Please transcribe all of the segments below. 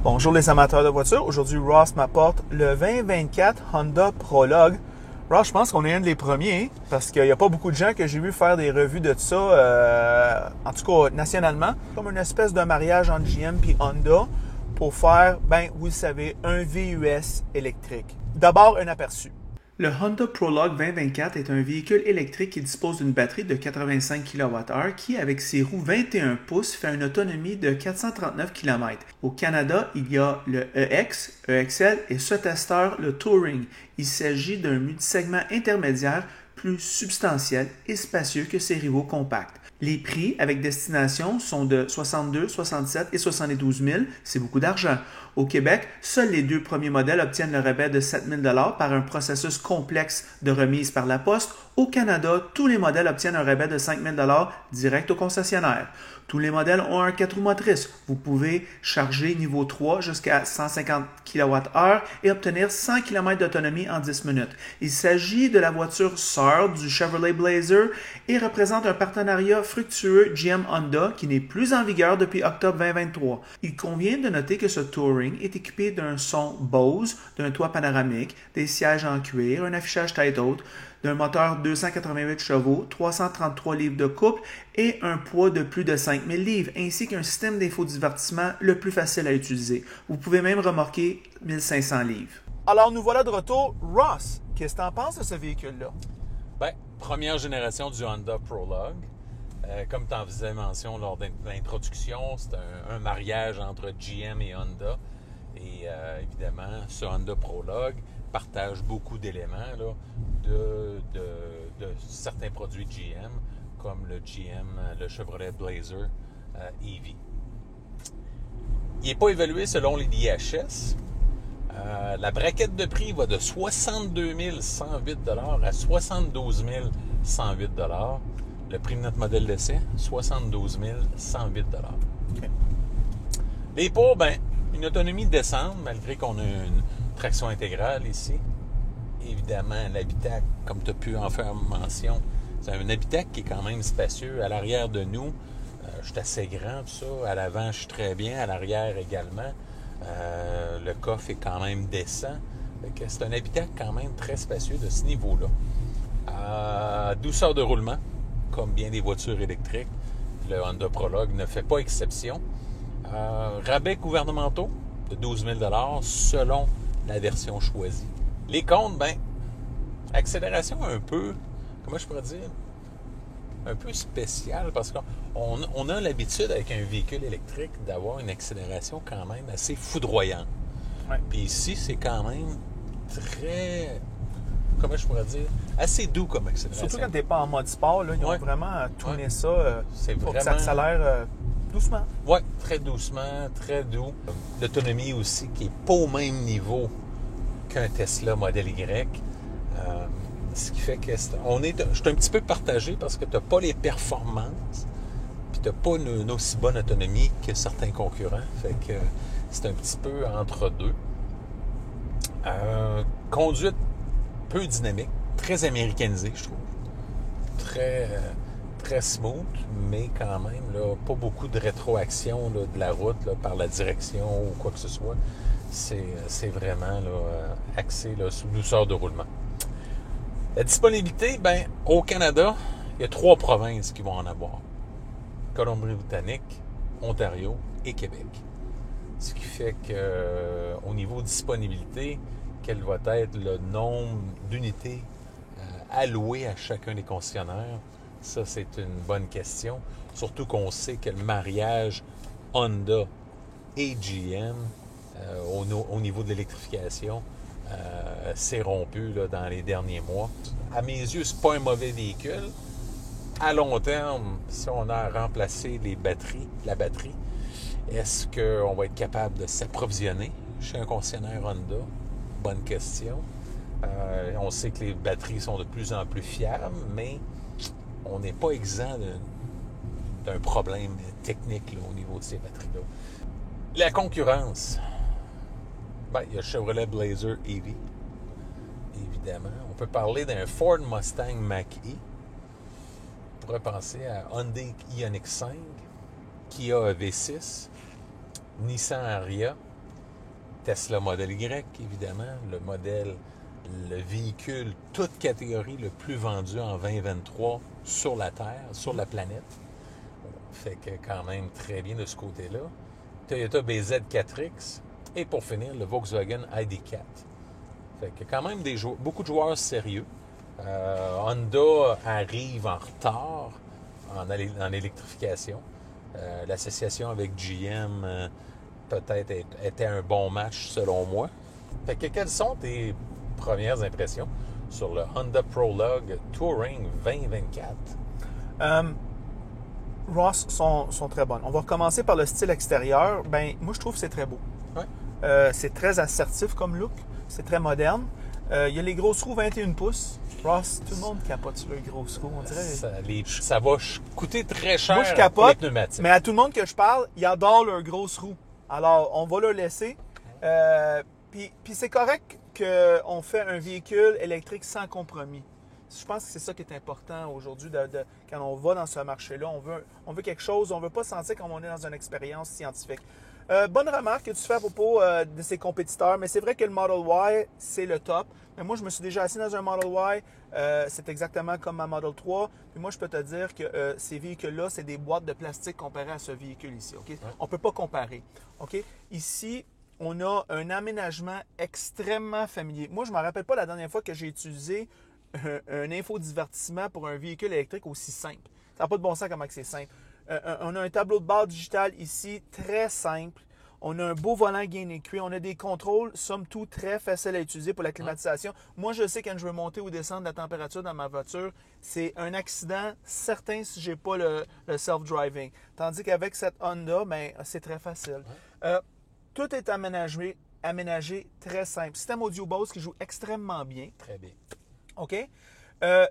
Bonjour les amateurs de voitures. Aujourd'hui, Ross m'apporte le 2024 Honda Prologue. Ross, je pense qu'on est un des premiers parce qu'il n'y a pas beaucoup de gens que j'ai vu faire des revues de ça, en tout cas nationalement. Comme une espèce de mariage entre GM et Honda pour faire, vous le savez, un VUS électrique. D'abord, un aperçu. Le Honda Prologue 2024 est un véhicule électrique qui dispose d'une batterie de 85 kWh qui, avec ses roues 21 pouces, fait une autonomie de 439 km. Au Canada, il y a le EX, EXL et ce testeur, le Touring. Il s'agit d'un multisegment intermédiaire plus substantiel et spacieux que ses rivaux compacts. Les prix avec destination sont de 62, 67 et 72 000. C'est beaucoup d'argent. Au Québec, seuls les deux premiers modèles obtiennent le rabais de 7 000 par un processus complexe de remise par la poste. Au Canada, tous les modèles obtiennent un rabais de 5 000 direct au concessionnaire. Tous les modèles ont un 4 roues motrices. Vous pouvez charger niveau 3 jusqu'à 150 kWh et obtenir 100 km d'autonomie en 10 minutes. Il s'agit de la voiture sœur du Chevrolet Blazer et représente un partenariat fructueux GM-Honda qui n'est plus en vigueur depuis octobre 2023. Il convient de noter que ce Touring est équipé d'un son Bose, d'un toit panoramique, des sièges en cuir, un affichage tête haute, d'un moteur 288 chevaux, 333 livres de couple et un poids de plus de 5000 livres, ainsi qu'un système d'infodivertissement le plus facile à utiliser. Vous pouvez même remorquer 1500 livres. Alors, nous voilà de retour. Ross, qu'est-ce que tu en penses de ce véhicule-là? Première génération du Honda Prologue. Comme tu en faisais mention lors de l'introduction, c'est un mariage entre GM et Honda. Et évidemment, ce Honda Prologue partage beaucoup d'éléments là, de certains produits GM, comme le Chevrolet Blazer EV. Il n'est pas évalué selon les IHS. La braquette de prix va de 62 108 $ à 72 108 $. Le prix de notre modèle d'essai, 72 108 $. Okay. Les poids, une autonomie décente, malgré qu'on a une traction intégrale ici. Évidemment, l'habitacle, comme tu as pu en faire mention, c'est un habitacle qui est quand même spacieux. À l'arrière de nous, je suis assez grand, tout ça. À l'avant, je suis très bien. À l'arrière également. Le coffre est quand même décent. C'est un habitacle quand même très spacieux de ce niveau-là. Douceur de roulement, comme bien des voitures électriques. Le Honda Prologue ne fait pas exception. Rabais gouvernementaux de 12 000 $ selon la version choisie. Les comptes, accélération un peu, comment je pourrais dire, un peu spéciale parce qu'on a l'habitude avec un véhicule électrique d'avoir une accélération quand même assez foudroyante. Ouais. Puis ici, c'est quand même très, comment je pourrais dire, assez doux comme accélération. Surtout quand tu n'es pas en mode sport, là, ils ont vraiment tourné ça c'est pour vraiment... que ça accélère doucement. Oui, très doucement, très doux. L'autonomie aussi qui n'est pas au même niveau qu'un Tesla Model Y. Ce qui fait que je suis un petit peu partagé parce que tu n'as pas les performances puis tu n'as pas une aussi bonne autonomie que certains concurrents. Fait que c'est un petit peu entre deux. Conduite peu dynamique, très américanisée, je trouve. Très smooth, mais quand même, là, pas beaucoup de rétroaction là, de la route là, par la direction ou quoi que ce soit. C'est vraiment là, axé là, sous douceur de roulement. La disponibilité, au Canada, il y a 3 provinces qui vont en avoir. Colombie-Britannique, Ontario et Québec. Ce qui fait que au niveau de disponibilité, quel va être le nombre d'unités allouées à chacun des concessionnaires? Ça, c'est une bonne question. Surtout qu'on sait que le mariage Honda et GM au niveau de l'électrification s'est rompu là, dans les derniers mois. À mes yeux, c'est pas un mauvais véhicule. À long terme, si on a remplacé la batterie, est-ce qu'on va être capable de s'approvisionner chez un concessionnaire Honda? Bonne question. On sait que les batteries sont de plus en plus fiables, mais on n'est pas exempt d'un problème technique là, au niveau de ces batteries-là. La concurrence. Il y a le Chevrolet Blazer EV, évidemment. On peut parler d'un Ford Mustang Mach-E. On pourrait penser à Hyundai Ioniq 5, Kia V6, Nissan Ariya, Tesla Model Y, évidemment, le véhicule, toute catégorie le plus vendu en 2023 sur la Terre, sur la planète. Fait que quand même très bien de ce côté-là. Toyota BZ4X et pour finir, le Volkswagen ID4. Fait que quand même beaucoup de joueurs sérieux. Honda arrive en retard en électrification. L'association avec GM peut-être était un bon match selon moi. Fait que quelles sont tes premières impressions sur le Honda Prologue Touring 2024? Ross sont très bonnes. On va commencer par le style extérieur. Ben, moi, je trouve que c'est très beau. Ouais. C'est très assertif comme look. C'est très moderne. Il y a les grosses roues 21 pouces. Ross, tout le monde capote sur les grosses roues, on dirait. Ça va coûter très cher moi, je capote, les pneumatiques. Mais à tout le monde que je parle, ils adorent leurs grosses roues. Alors, on va leur laisser. Puis c'est correct qu'on fait un véhicule électrique sans compromis. Je pense que c'est ça qui est important aujourd'hui quand on va dans ce marché-là. On veut quelque chose, on ne veut pas sentir comme on est dans une expérience scientifique. Bonne remarque que tu fais à propos de ses compétiteurs, mais c'est vrai que le Model Y, c'est le top. Mais moi, je me suis déjà assis dans un Model Y. C'est exactement comme ma Model 3. Puis moi, je peux te dire que ces véhicules-là, c'est des boîtes de plastique comparées à ce véhicule ici. Okay? Ouais. On ne peut pas comparer. Okay? Ici, on a un aménagement extrêmement familier. Moi, je ne me rappelle pas la dernière fois que j'ai utilisé un infodivertissement pour un véhicule électrique aussi simple. Ça n'a pas de bon sens comment c'est simple. On a un tableau de bord digital ici, très simple. On a un beau volant gain et cuir. On a des contrôles, somme toute, très faciles à utiliser pour la climatisation. Moi, je sais quand je veux monter ou descendre la température dans ma voiture, c'est un accident certain si je n'ai pas le self-driving. Tandis qu'avec cette Honda, ben, c'est très facile. Tout est aménagé très simple. Système audio Bose qui joue extrêmement bien. Très bien. OK?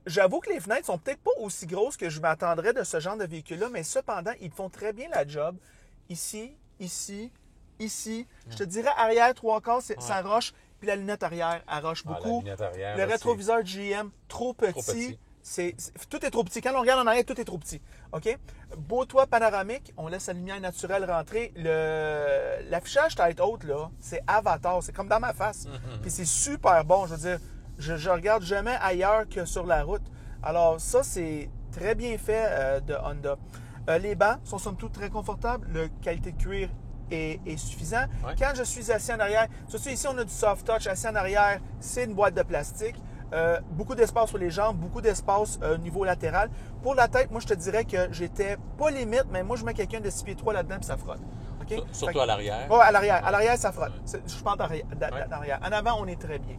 J'avoue que les fenêtres sont peut-être pas aussi grosses que je m'attendrais de ce genre de véhicule-là, mais cependant, ils font très bien la job. Ici, ici, ici. Je te dirais arrière, 3/4, ça roche. Puis la lunette arrière, elle roche beaucoup. La lunette arrière, le rétroviseur GM, trop petit. Tout est trop petit. Quand on regarde en arrière, tout est trop petit. OK? Beau toit panoramique. On laisse la lumière naturelle rentrer. L'affichage tête haute, là, c'est Avatar. C'est comme dans ma face. Puis c'est super bon. Je veux dire, je regarde jamais ailleurs que sur la route. Alors, ça, c'est très bien fait de Honda. Les bancs sont somme toute très confortables. La qualité de cuir est suffisant. Ouais. Quand je suis assis en arrière, surtout ici, on a du soft touch. Assis en arrière, c'est une boîte de plastique. Beaucoup d'espace sur les jambes, beaucoup d'espace au niveau latéral. Pour la tête, moi, je te dirais que j'étais pas limite, mais moi, je mets quelqu'un de 6 pieds 3 là-dedans puis ça frotte. Okay? Surtout à l'arrière. Oui, à l'arrière. À l'arrière, ça frotte. Ouais. Je pense d'arrière. En avant, on est très bien.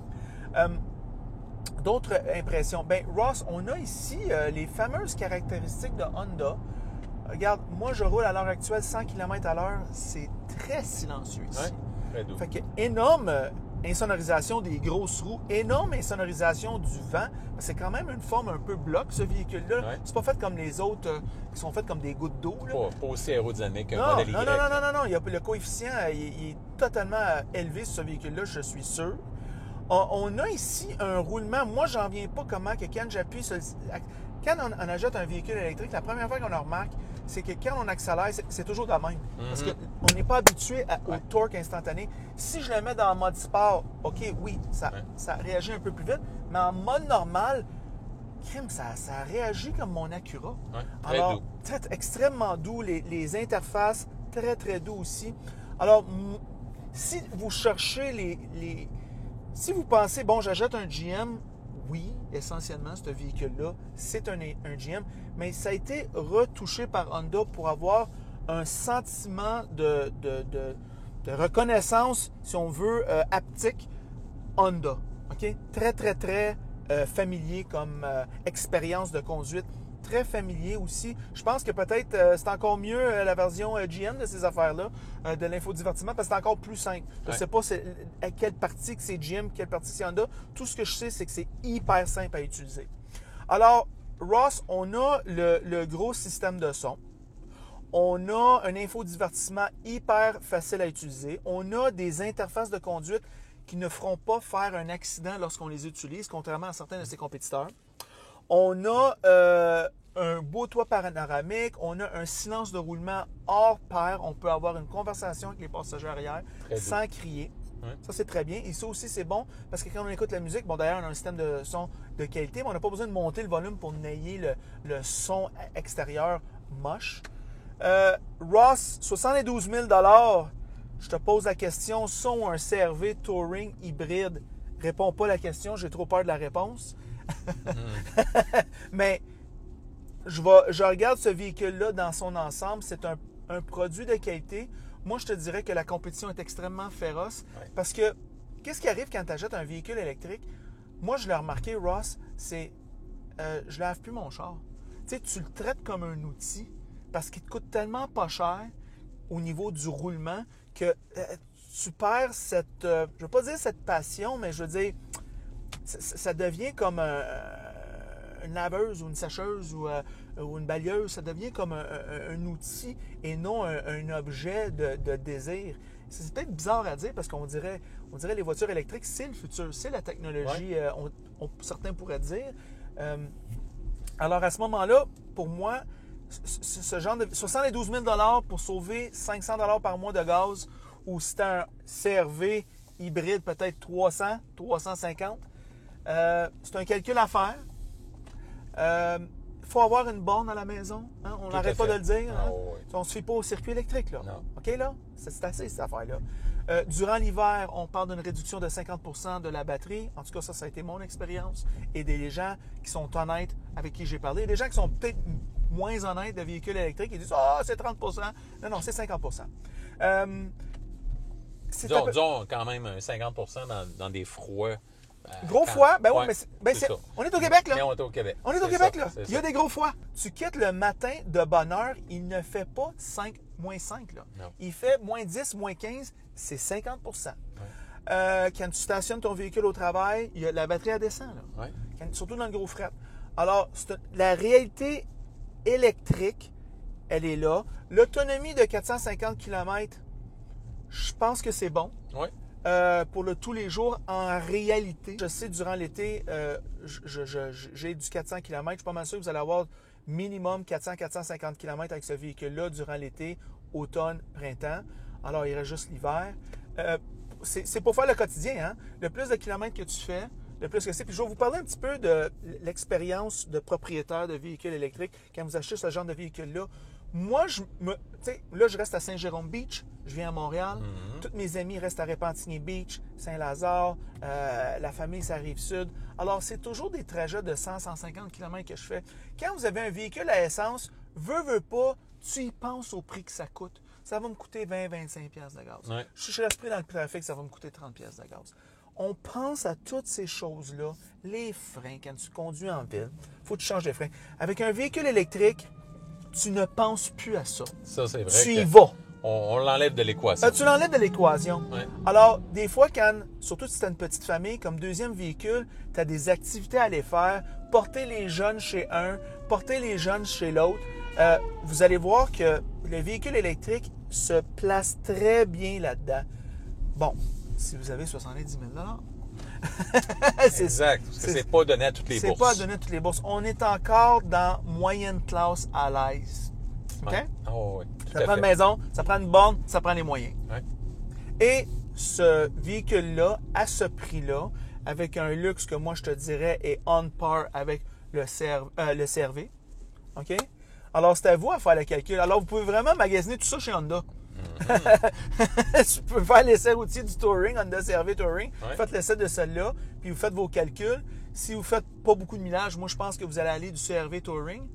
D'autres impressions. Ben, Ross, on a ici les fameuses caractéristiques de Honda. Regarde, moi, je roule à l'heure actuelle 100 km/h. C'est très silencieux ici. Ouais, très doux. Fait que énorme insonorisation des grosses roues, énorme insonorisation du vent. C'est quand même une forme un peu bloc, ce véhicule-là. Ouais. C'est pas fait comme les autres qui sont faites comme des gouttes d'eau. Pas aussi aérodynamique qu'un Non, modèle Y. non. Le coefficient il est totalement élevé sur ce véhicule-là, je suis sûr. On a ici un roulement. Moi, j'en viens pas comment que quand j'appuie sur quand on achète un véhicule électrique, la première fois qu'on le remarque, c'est que quand on accélère, c'est toujours de même. Parce qu'on n'est pas habitué au torque instantané. Si je le mets dans le mode sport, OK, oui, ça réagit un peu plus vite. Mais en mode normal, ça réagit comme mon Acura. Ouais, très Alors, doux. extrêmement doux. Les interfaces, très, très doux aussi. Alors, si vous cherchez si vous pensez, bon, j'achète un GM, oui, essentiellement, ce véhicule-là, c'est un GM, mais ça a été retouché par Honda pour avoir un sentiment de reconnaissance, si on veut, haptique Honda. OK? Très, très, très familier comme expérience de conduite. Très familier aussi. Je pense que peut-être c'est encore mieux la version GM de ces affaires-là, de l'infodivertissement, parce que c'est encore plus simple. Je ne sais pas à quelle partie que c'est GM, quelle partie c'est Honda. Tout ce que je sais, c'est que c'est hyper simple à utiliser. Alors, Ross, on a le gros système de son. On a un infodivertissement hyper facile à utiliser. On a des interfaces de conduite qui ne feront pas faire un accident lorsqu'on les utilise, contrairement à certains de ses compétiteurs. On a un beau toit panoramique, on a un silence de roulement hors pair. On peut avoir une conversation avec les passagers arrière sans crier. Ça, c'est très bien. Et ça aussi, c'est bon parce que quand on écoute la musique, bon, d'ailleurs, on a un système de son de qualité, mais on n'a pas besoin de monter le volume pour nailler le son extérieur moche. Ross, 72 000 $. Je te pose la question, son ou un CR-V Touring hybride? Réponds pas à la question, j'ai trop peur de la réponse. Mais je regarde ce véhicule-là dans son ensemble. C'est un produit de qualité. Moi, je te dirais que la compétition est extrêmement féroce parce que qu'est-ce qui arrive quand tu achètes un véhicule électrique? Moi, je l'ai remarqué, Ross, c'est je lave plus mon char. Tu sais, tu le traites comme un outil parce qu'il te coûte tellement pas cher au niveau du roulement que tu perds cette, je ne veux pas dire cette passion, mais je veux dire, ça devient comme une laveuse ou une sécheuse ou une balieuse, ça devient comme un outil et non un objet de désir. C'est peut-être bizarre à dire parce qu'on dirait les voitures électriques, c'est le futur, c'est la technologie, certains pourraient dire. Alors à ce moment-là, pour moi, ce genre de 72 000 $ pour sauver 500 $ par mois de gaz, ou si c'est un CR-V hybride, peut-être 300, 350, c'est un calcul à faire. Il faut avoir une borne à la maison. Hein? On n'arrête pas de le dire. Hein? On ne se fie pas au circuit électrique. Là. Non. OK, là? C'est assez, cette affaire-là. Durant l'hiver, on parle d'une réduction de 50% de la batterie. En tout cas, ça a été mon expérience. Et des gens qui sont honnêtes avec qui j'ai parlé. Des gens qui sont peut-être moins honnêtes de véhicules électriques. Ils disent « Ah, c'est 30%. » Non, c'est 50%. Disons quand même 50% dans des froids. Gros froid, ben oui, mais on est au Québec, là. Mais on est au Québec. On est au Québec, là. Il y a des gros froids. Tu quittes le matin de bonne heure, il ne fait pas moins 5, là. Non. Il fait moins 10, moins 15, c'est 50%. Quand tu stationnes ton véhicule au travail, la batterie, elle descend, là. Surtout dans le gros fret. Alors, la réalité électrique, elle est là. L'autonomie de 450 km, je pense que c'est bon. Oui. Pour tous les jours, en réalité, je sais, durant l'été, j'ai du 400 km. Je suis pas mal sûr que vous allez avoir minimum 400-450 km avec ce véhicule-là durant l'été, automne, printemps. Alors, il reste juste l'hiver. C'est pour faire le quotidien. Hein? Le plus de kilomètres que tu fais, le plus que c'est. Puis je vais vous parler un petit peu de l'expérience de propriétaire de véhicules électriques quand vous achetez ce genre de véhicule-là. Moi, là, je reste à Saint-Jérôme-Beach. Je viens à Montréal. Tous mes amis restent à Repentigny-Beach, Saint-Lazare. La famille, ça arrive sud. Alors, c'est toujours des trajets de 100-150 km que je fais. Quand vous avez un véhicule à essence, veux pas, tu y penses au prix que ça coûte. Ça va me coûter 20-25$ de gaz. Ouais. Je reste pris dans le trafic, ça va me coûter 30$ de gaz. On pense à toutes ces choses-là. Les freins, quand tu conduis en ville, il faut que tu changes les freins. Avec un véhicule électrique, tu ne penses plus à ça. Ça, c'est vrai. Tu y vas. On l'enlève de l'équation. Tu l'enlèves de l'équation. Ouais. Alors, des fois, surtout si tu as une petite famille, comme deuxième véhicule, tu as des activités à aller faire, porter les jeunes chez un, porter les jeunes chez l'autre. Vous allez voir que le véhicule électrique se place très bien là-dedans. Bon, si vous avez 70 000 exact. Parce que c'est pas donné à toutes les bourses. C'est pas donné à toutes les bourses. On est encore dans moyenne classe à l'aise. OK? Ouais. Oh, oui. Ça prend une maison, ça prend une borne, ça prend les moyens. Ouais. Et ce véhicule-là, à ce prix-là, avec un luxe que moi je te dirais est on par avec le CR-V. OK? Alors, c'est à vous à faire le calcul. Alors, vous pouvez vraiment magasiner tout ça chez Honda. Tu peux faire l'essai routier du Touring, Honda CR-V Touring. Ouais. Faites l'essai de celle-là, puis vous faites vos calculs. Si vous faites pas beaucoup de millage, moi, je pense que vous allez aller du CR-V Touring.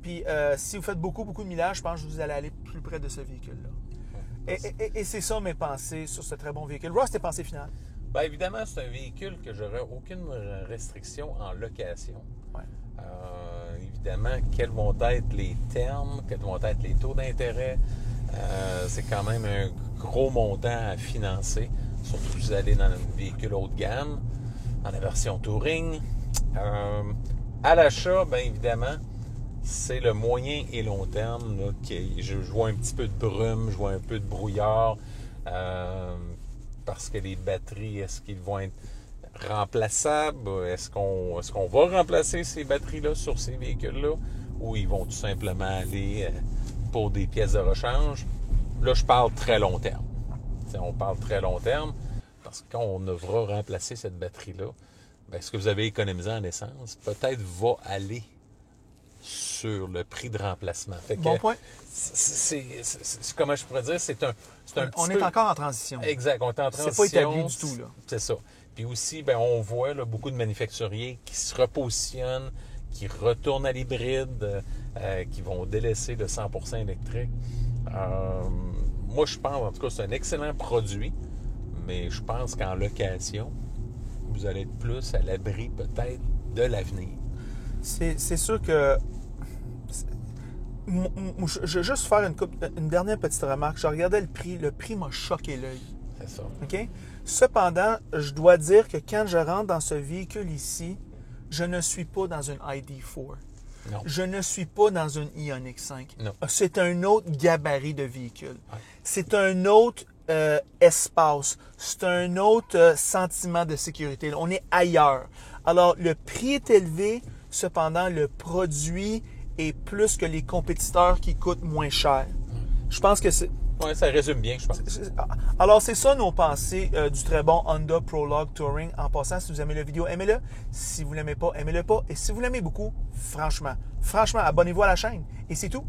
Puis, si vous faites beaucoup de millage, je pense que vous allez aller plus près de ce véhicule-là. Et c'est ça mes pensées sur ce très bon véhicule. Ross, tes pensées finales? Bien, évidemment, c'est un véhicule que j'aurais aucune restriction en location. Ouais. Évidemment, quels vont être les termes, quels vont être les taux d'intérêt. C'est quand même un gros montant à financer, surtout si vous allez dans un véhicule haut de gamme, dans la version Touring. À l'achat, bien évidemment, c'est le moyen et long terme. Là, je vois un petit peu de brume, je vois un peu de brouillard, parce que les batteries, est-ce qu'ils vont être remplaçables? Est-ce qu'on va remplacer ces batteries-là sur ces véhicules-là? Ou ils vont tout simplement aller pour des pièces de rechange? Là, je parle très long terme. T'sais, on parle très long terme parce que quand on devra remplacer cette batterie-là, bien, ce que vous avez économisé en essence, peut-être va aller sur le prix de remplacement. Fait que Bon point. comment je pourrais dire, c'est un On petit est peu... encore en transition. Exact, on est en transition. C'est pas établi du tout, là. C'est ça. Puis aussi, ben, on voit là, beaucoup de manufacturiers qui se repositionnent, qui retournent à l'hybride, qui vont délaisser le 100% électrique. Moi, je pense, en tout cas, c'est un excellent produit, mais je pense qu'en location, vous allez être plus à l'abri peut-être de l'avenir. C'est sûr que... Je vais juste faire une dernière petite remarque. Je regardais le prix. Le prix m'a choqué l'œil. C'est ça. OK? Cependant, je dois dire que quand je rentre dans ce véhicule ici, je ne suis pas dans une ID4. Non. Je ne suis pas dans une Ioniq 5. Non. C'est un autre gabarit de véhicule. Ouais. C'est un autre espace. C'est un autre sentiment de sécurité. On est ailleurs. Alors, le prix est élevé. Cependant, le produit est plus que les compétiteurs qui coûtent moins cher. Je pense que c'est... Oui, ça résume bien, je pense. Alors, c'est ça nos pensées du très bon Honda Prologue Touring. En passant, si vous aimez la vidéo, aimez-le. Si vous ne l'aimez pas, aimez-le pas. Et si vous l'aimez beaucoup, franchement, abonnez-vous à la chaîne. Et c'est tout.